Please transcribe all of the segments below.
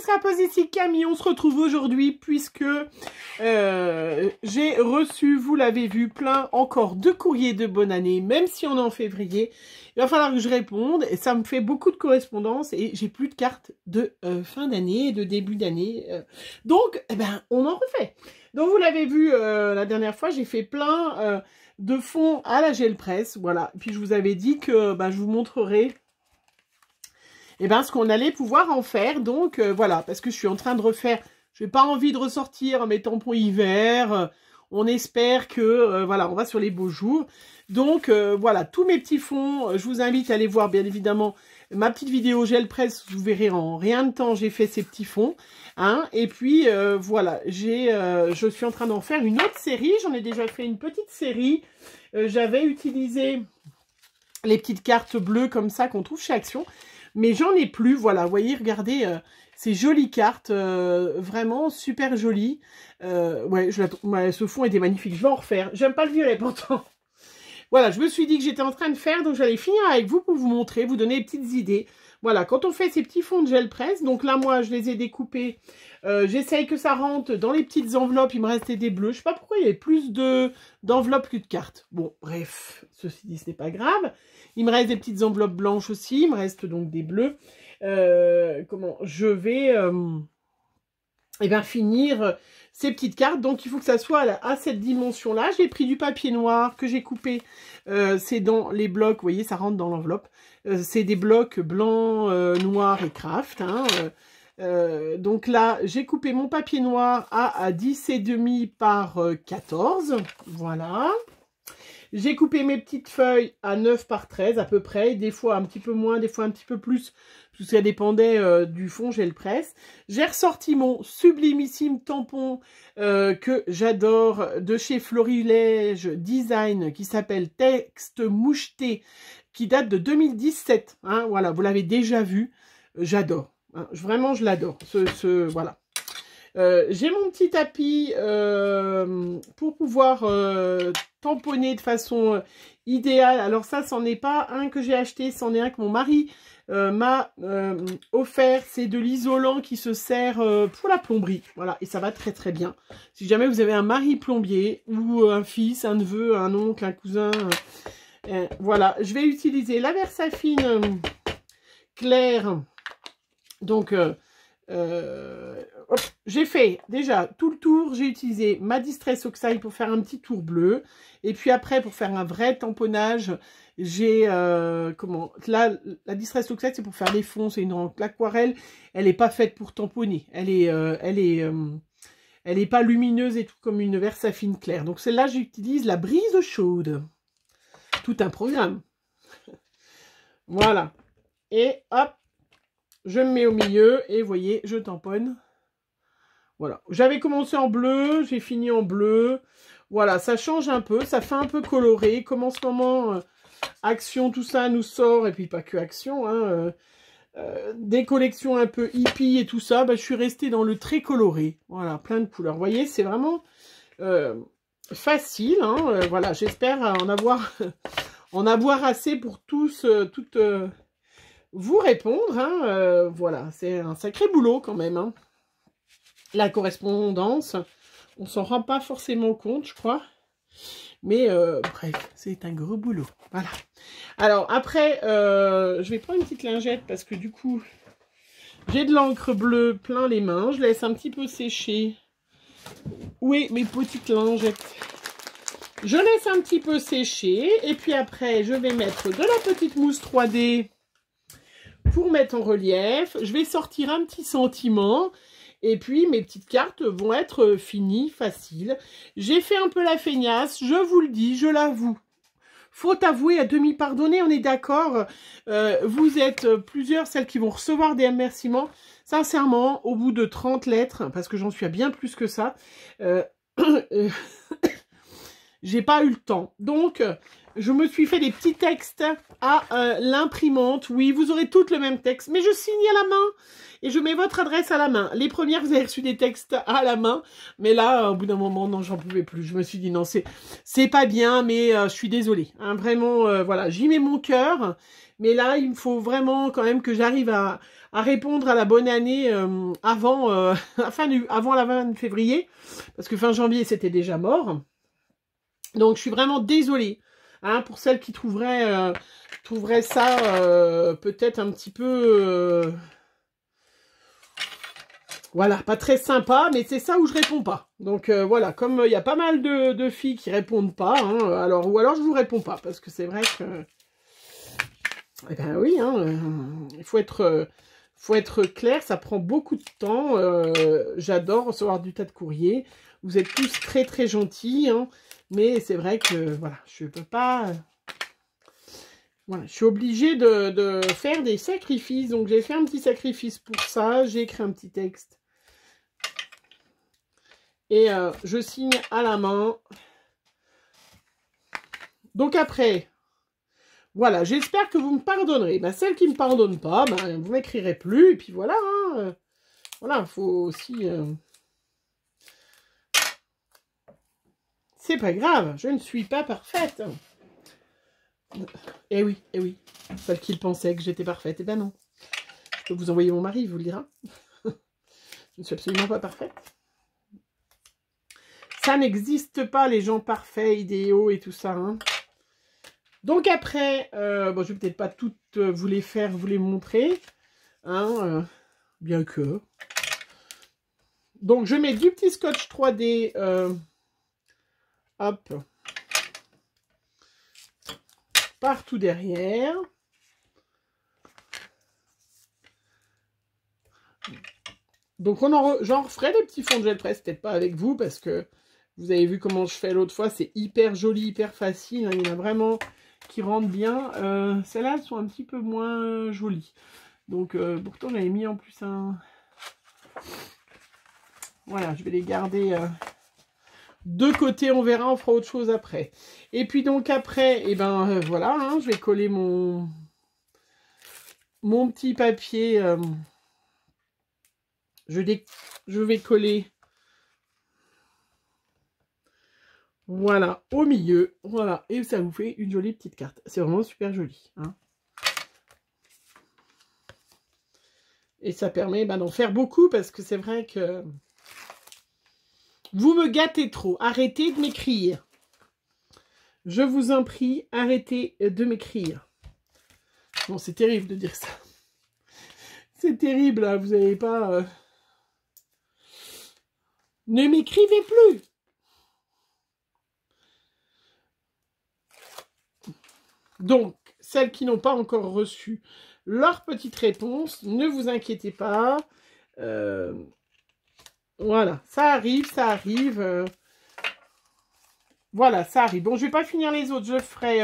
sera posé ici Camille. On se retrouve aujourd'hui puisque j'ai reçu, vous l'avez vu, plein encore de courriers de bonne année, même si on est en février. Il va falloir que je réponde et ça me fait beaucoup de correspondances et j'ai plus de cartes de fin d'année, de début d'année. Donc, eh ben, on en refait. Donc, vous l'avez vu la dernière fois, j'ai fait plein de fonds à la gel presse. Voilà. Puis, je vous avais dit que je vous montrerai ce qu'on allait pouvoir en faire. Donc, voilà, parce que je suis en train de refaire. Je n'ai pas envie de ressortir mes tampons hiver. On espère que, voilà, on va sur les beaux jours. Donc, voilà, tous mes petits fonds. Je vous invite à aller voir, bien évidemment, ma petite vidéo gel presse. Vous verrez en rien de temps, j'ai fait ces petits fonds. Hein. Et puis, voilà, je suis en train d'en faire une autre série. J'en ai déjà fait une petite série. J'avais utilisé les petites cartes bleues comme ça qu'on trouve chez Action. Mais j'en ai plus, voilà, vous voyez, regardez, ces jolies cartes, vraiment super jolies. Ouais, ce fond était magnifique, je vais en refaire. J'aime pas le violet pourtant. Voilà, je me suis dit que j'étais en train de faire, donc j'allais finir avec vous pour vous montrer, vous donner des petites idées. Voilà, quand on fait ces petits fonds de gel presse, donc là, moi, je les ai découpés. J'essaye que ça rentre dans les petites enveloppes, il me restait des bleus. Je sais pas pourquoi il y avait plus d'enveloppes que de cartes. Bon, bref, ceci dit, ce n'est pas grave. Il me reste des petites enveloppes blanches aussi, il me reste donc des bleus. Je vais finir ces petites cartes. Donc, il faut que ça soit à cette dimension-là. J'ai pris du papier noir que j'ai coupé. C'est dans les blocs, vous voyez, ça rentre dans l'enveloppe. C'est des blocs blancs, noirs et craft. Hein. Donc là, j'ai coupé mon papier noir à 10,5 par 14. Voilà. J'ai coupé mes petites feuilles à 9 par 13 à peu près. Des fois un petit peu moins, des fois un petit peu plus. Tout ça dépendait du fond gel presse. J'ai ressorti mon sublimissime tampon que j'adore de chez Florilège Design qui s'appelle Texte Moucheté qui date de 2017. Hein, voilà, vous l'avez déjà vu. J'adore. Hein, vraiment, je l'adore. Voilà. J'ai mon petit tapis pour pouvoir tamponner de façon idéale. Alors ça, c'en est pas un que j'ai acheté, c'en est un que mon mari m'a offert. C'est de l'isolant qui se sert pour la plomberie. Voilà, et ça va très très bien. Si jamais vous avez un mari plombier ou un fils, un neveu, un oncle, un cousin, voilà, je vais utiliser la Versafine claire. Donc, j'ai fait déjà tout le tour, j'ai utilisé ma Distress Oxide pour faire un petit tour bleu, et puis après pour faire un vrai tamponnage, j'ai là la Distress Oxide c'est pour faire les fonds, c'est une encre. L'aquarelle, elle n'est pas faite pour tamponner, elle est pas lumineuse et tout comme une Versafine claire. Donc celle-là j'utilise la brise chaude, tout un programme. Voilà, et hop. Je me mets au milieu et vous voyez, je tamponne. Voilà. J'avais commencé en bleu, j'ai fini en bleu. Voilà, ça change un peu, ça fait un peu coloré. Comme en ce moment, Action, tout ça nous sort, et puis pas que Action, hein, des collections un peu hippie et tout ça, je suis restée dans le très coloré. Voilà, plein de couleurs. Vous voyez, c'est vraiment facile. Hein, voilà, j'espère en avoir assez pour tous, toutes... vous répondre, hein, voilà, c'est un sacré boulot quand même. Hein. La correspondance, on s'en rend pas forcément compte, je crois. Mais bref, c'est un gros boulot. Voilà. Alors après, je vais prendre une petite lingette parce que du coup, j'ai de l'encre bleue plein les mains. Je laisse un petit peu sécher. Où est mes petites lingettes? Je laisse un petit peu sécher. Et puis après, je vais mettre de la petite mousse 3D. Pour mettre en relief, je vais sortir un petit sentiment et puis mes petites cartes vont être finies, faciles. J'ai fait un peu la feignasse, je vous le dis, je l'avoue. Faut avouer, à demi pardonner, on est d'accord. Vous êtes plusieurs, celles qui vont recevoir des remerciements. Sincèrement, au bout de 30 lettres, parce que j'en suis à bien plus que ça, j'ai pas eu le temps. Donc, je me suis fait des petits textes à l'imprimante. Oui, vous aurez toutes le même texte, mais je signe à la main et je mets votre adresse à la main. Les premières, vous avez reçu des textes à la main, mais là, au bout d'un moment, non, j'en pouvais plus. Je me suis dit, non, c'est pas bien, mais je suis désolée. Hein, vraiment, voilà, j'y mets mon cœur, mais là, il me faut vraiment quand même que j'arrive à répondre à la bonne année avant la fin de février, parce que fin janvier, c'était déjà mort. Donc, je suis vraiment désolée. Hein, pour celles qui trouveraient ça peut-être un petit peu... voilà, pas très sympa, mais c'est ça où je réponds pas. Donc voilà, comme il y a pas mal de filles qui répondent pas, hein, ou alors je vous réponds pas, parce que c'est vrai que... Eh ben oui, hein, il faut être clair, ça prend beaucoup de temps. J'adore recevoir du tas de courriers. Vous êtes tous très très gentils, hein, mais c'est vrai que voilà, je peux pas... Voilà, je suis obligée de faire des sacrifices. Donc j'ai fait un petit sacrifice pour ça. J'ai écrit un petit texte. Et je signe à la main. Donc après, voilà, j'espère que vous me pardonnerez. Ben, celles qui ne me pardonnent pas, ben, vous m'écrirez plus. Et puis voilà, hein, voilà, il faut aussi... C'est pas grave, je ne suis pas parfaite. Eh oui, eh oui. Celle qui pensait que j'étais parfaite, eh ben non. Je peux vous envoyer mon mari, il vous le dira. Je ne suis absolument pas parfaite. Ça n'existe pas, les gens parfaits, idéaux et tout ça. Hein. Donc après, bon, je vais peut-être pas toutes vous les montrer. Hein, bien que. Donc je mets du petit scotch 3D. Hop. Partout derrière. Donc j'en referai des petits fonds de gel presse, peut-être pas avec vous, parce que vous avez vu comment je fais l'autre fois, c'est hyper joli, hyper facile, hein, il y en a vraiment qui rendent bien. Celles-là, elles sont un petit peu moins jolies. Donc pourtant j'avais mis en plus un... Voilà, je vais les garder de côté, on verra, on fera autre chose après. Et puis donc après, et ben voilà, hein, je vais coller mon petit papier... je vais coller, voilà, au milieu, voilà, et ça vous fait une jolie petite carte. C'est vraiment super joli, hein. Et ça permet d'en faire beaucoup, parce que c'est vrai que vous me gâtez trop. Arrêtez de m'écrire. Je vous en prie, arrêtez de m'écrire. Bon, c'est terrible de dire ça. C'est terrible, hein, vous n'avez pas... Ne m'écrivez plus. Donc, celles qui n'ont pas encore reçu leur petite réponse, ne vous inquiétez pas. Voilà, ça arrive, ça arrive. Voilà, ça arrive. Bon, je ne vais pas finir les autres, je le ferai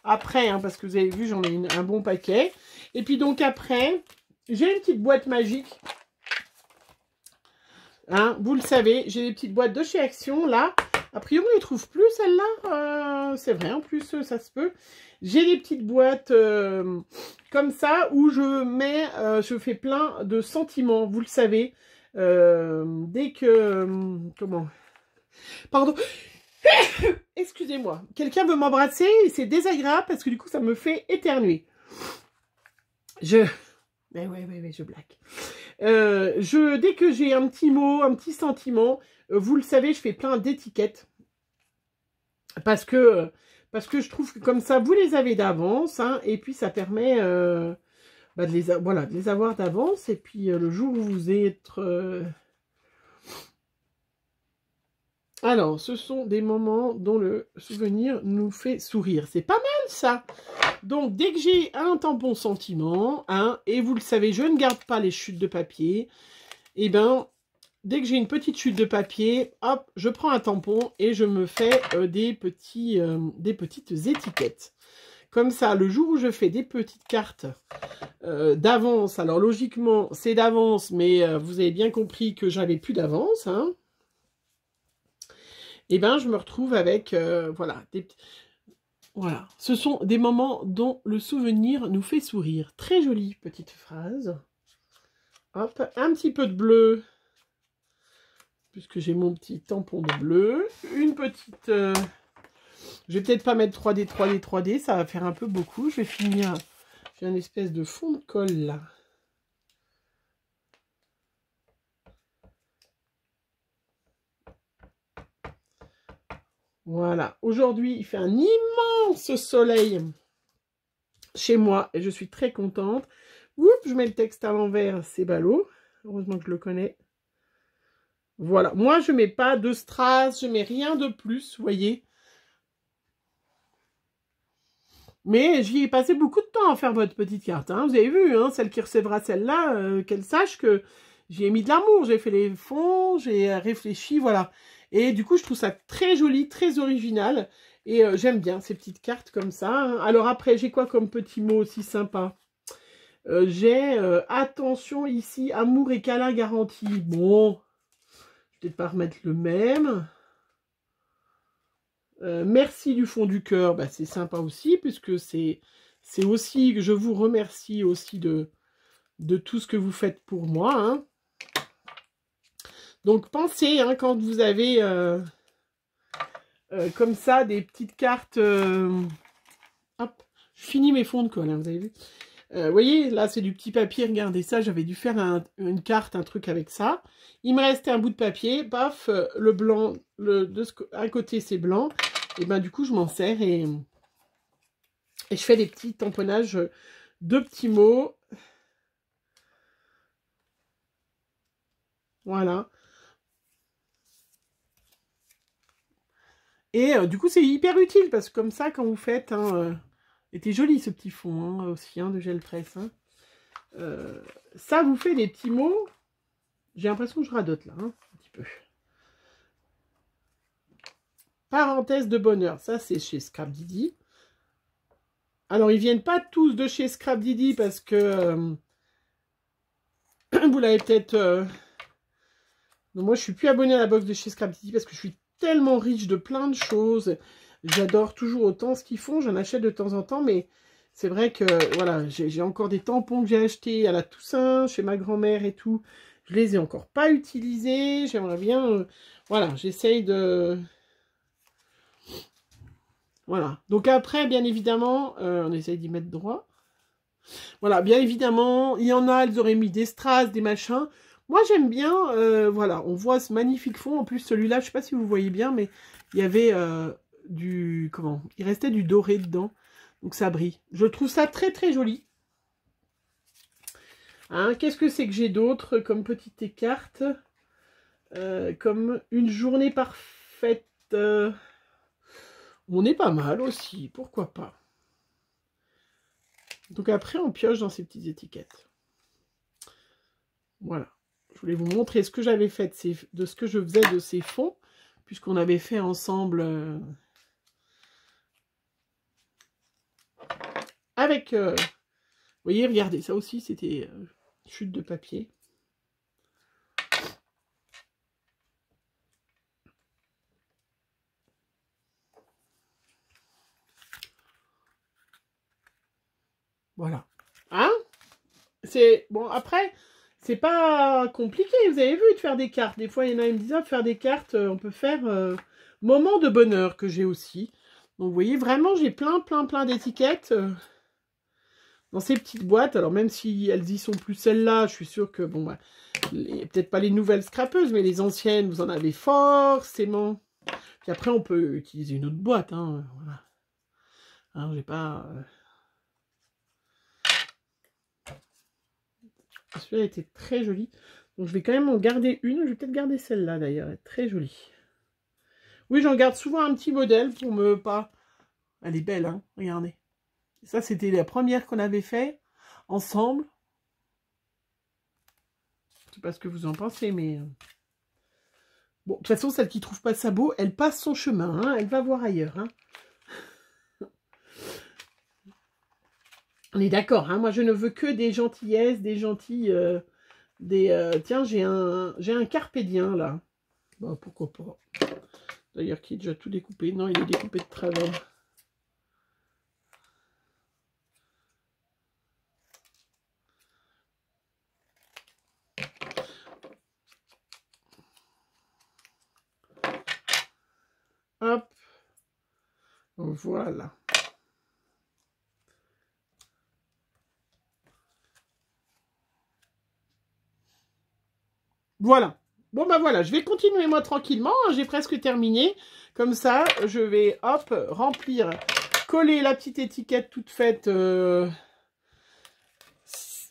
après, hein, parce que vous avez vu, j'en ai un bon paquet. Et puis donc après, j'ai une petite boîte magique. Hein, vous le savez, j'ai des petites boîtes de chez Action, là. A priori, on ne les trouve plus, celles-là. C'est vrai, en plus, ça se peut. J'ai des petites boîtes comme ça, où je mets, je fais plein de sentiments, vous le savez. Dès que... comment? Pardon. Excusez-moi. Quelqu'un veut m'embrasser et c'est désagréable parce que du coup, ça me fait éternuer. Mais ouais, je blague. Dès que j'ai un petit mot, un petit sentiment, vous le savez, je fais plein d'étiquettes. Parce que je trouve que comme ça, vous les avez d'avance. Hein, et puis, ça permet de les avoir d'avance. Et puis, le jour où vous êtes... Alors, ce sont des moments dont le souvenir nous fait sourire. C'est pas mal, ça. Donc, dès que j'ai un tampon sentiment, hein, et vous le savez, je ne garde pas les chutes de papier, et ben, dès que j'ai une petite chute de papier, hop, je prends un tampon et je me fais des petites étiquettes. Comme ça, le jour où je fais des petites cartes d'avance, alors logiquement, c'est d'avance, mais vous avez bien compris que j'avais plus d'avance, hein. Et ben, je me retrouve avec, voilà, Voilà, ce sont des moments dont le souvenir nous fait sourire. Très jolie petite phrase. Hop, un petit peu de bleu, puisque j'ai mon petit tampon de bleu. Une petite... je vais peut-être pas mettre 3D, 3D, 3D, ça va faire un peu beaucoup. Je vais finir... J'ai une espèce de fond de colle là. Voilà, aujourd'hui il fait un immense soleil chez moi et je suis très contente. Oups, je mets le texte à l'envers, c'est ballot. Heureusement que je le connais. Voilà, moi je mets pas de strass, je mets rien de plus, vous voyez. Mais j'y ai passé beaucoup de temps à faire votre petite carte. Hein. Vous avez vu, hein, celle qui recevra celle-là, qu'elle sache que j'y ai mis de l'amour. J'ai fait les fonds, j'ai réfléchi, voilà. Et du coup, je trouve ça très joli, très original. Et j'aime bien ces petites cartes comme ça. Hein. Alors après, j'ai quoi comme petit mot aussi sympa? J'ai attention ici, amour et câlin garanti. Bon, je vais peut-être pas remettre le même. Merci du fond du cœur, bah, c'est sympa aussi, puisque c'est aussi que je vous remercie aussi de tout ce que vous faites pour moi. Hein. Donc pensez, hein, quand vous avez comme ça des petites cartes... hop, je finis mes fonds de colle, hein, vous avez vu. Vous voyez, là c'est du petit papier, regardez ça, j'avais dû faire une carte, un truc avec ça. Il me restait un bout de papier, paf, le blanc, à côté c'est blanc. Et ben du coup je m'en sers et je fais des petits tamponnages de petits mots. Voilà. Et du coup c'est hyper utile parce que comme ça quand vous faites... Hein, était joli ce petit fond hein, aussi hein, de gel presse. Hein. Ça vous fait des petits mots. J'ai l'impression que je radote là, hein, un petit peu. Parenthèse de bonheur, ça c'est chez Scrap Didi. Alors ils viennent pas tous de chez Scrap Didi parce que vous l'avez peut-être... moi je suis plus abonnée à la box de chez Scrap Didi parce que je suis tellement riche de plein de choses. J'adore toujours autant ce qu'ils font, j'en achète de temps en temps, mais c'est vrai que voilà, j'ai encore des tampons que j'ai achetés à la Toussaint, chez ma grand-mère et tout. Je les ai encore pas utilisés, j'aimerais bien... voilà, j'essaye de... Voilà, donc après, bien évidemment, on essaye d'y mettre droit. Voilà, bien évidemment, il y en a, elles auraient mis des strass, des machins. Moi, j'aime bien, voilà, on voit ce magnifique fond. En plus, celui-là, je sais pas si vous voyez bien, mais il y avait... comment, il restait du doré dedans, donc ça brille. Je trouve ça très très joli. Hein, qu'est-ce que c'est que j'ai d'autre comme petite écarte comme une journée parfaite. On est pas mal aussi, pourquoi pas. Donc après, on pioche dans ces petites étiquettes. Voilà. Je voulais vous montrer ce que j'avais fait de ce que je faisais de ces fonds, puisqu'on avait fait ensemble... avec, vous voyez, regardez, ça aussi, c'était chute de papier. Voilà. Hein? C'est, bon, après, c'est pas compliqué, vous avez vu, de faire des cartes. Des fois, il y en a qui me disent, faire des cartes, on peut faire moment de bonheur que j'ai aussi. Donc, vous voyez, vraiment, j'ai plein d'étiquettes. Dans ces petites boîtes, alors même si elles y sont plus celles-là, je suis sûre que, bon, bah, peut-être pas les nouvelles scrapeuses, mais les anciennes, vous en avez forcément. Puis après, on peut utiliser une autre boîte, hein, voilà. Hein, j'ai pas... Celui-là était très joli. Donc je vais quand même en garder une. Je vais peut-être garder celle-là, d'ailleurs, elle est très jolie. Oui, j'en garde souvent un petit modèle pour me pas... Elle est belle, hein, regardez. Ça, c'était la première qu'on avait fait ensemble. Je sais pas ce que vous en pensez, mais... Bon, de toute façon, celle qui trouve pas ça beau, elle passe son chemin. Hein, elle va voir ailleurs. Hein. On est d'accord. Hein, moi, je ne veux que des gentillesses, des gentils... tiens, j'ai un carpe diem, là. Bon, pourquoi pas. D'ailleurs, qui est déjà tout découpé. Non, il est découpé de travers. Voilà. Voilà. Bon, bah voilà, je vais continuer moi tranquillement. Hein, j'ai presque terminé. Comme ça, je vais, hop, remplir, coller la petite étiquette toute faite.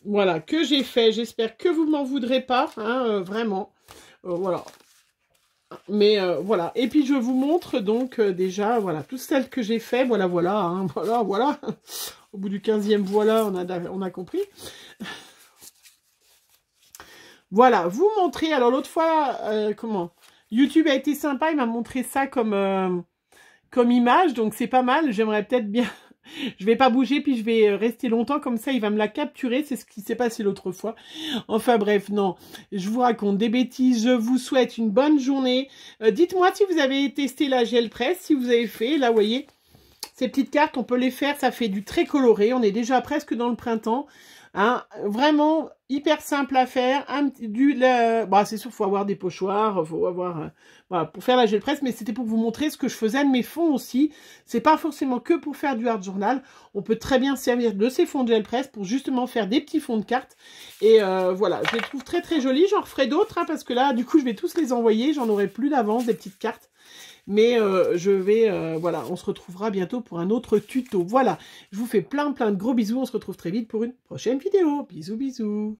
Voilà, que j'ai fait. J'espère que vous m'en voudrez pas, hein, vraiment. Voilà. Mais voilà. Et puis, je vous montre donc déjà, voilà, toutes celles que j'ai fait. Voilà, voilà, hein, voilà, voilà. Au bout du 15e, voilà, on a compris. Voilà, vous montrer. Alors l'autre fois, comment YouTube a été sympa, il m'a montré ça comme image, donc c'est pas mal. J'aimerais peut-être bien. Je vais pas bouger, puis je vais rester longtemps comme ça. Il va me la capturer. C'est ce qui s'est passé l'autre fois. Enfin bref, non. Je vous raconte des bêtises. Je vous souhaite une bonne journée. Dites-moi si vous avez testé la gel presse, si vous avez fait. Là, vous voyez, ces petites cartes, on peut les faire. Ça fait du très coloré. On est déjà presque dans le printemps. Hein, vraiment hyper simple à faire. Bah, c'est sûr, il faut avoir des pochoirs, faut avoir voilà, pour faire la gel presse, mais c'était pour vous montrer ce que je faisais de mes fonds aussi. C'est pas forcément que pour faire du art journal. On peut très bien servir de ces fonds de gel presse pour justement faire des petits fonds de cartes. Et voilà, je les trouve très très jolis. J'en referai d'autres hein, parce que là, du coup, je vais tous les envoyer. J'en aurai plus d'avance des petites cartes. Mais je vais, voilà, on se retrouvera bientôt pour un autre tuto. Voilà, je vous fais plein de gros bisous. On se retrouve très vite pour une prochaine vidéo. Bisous, bisous.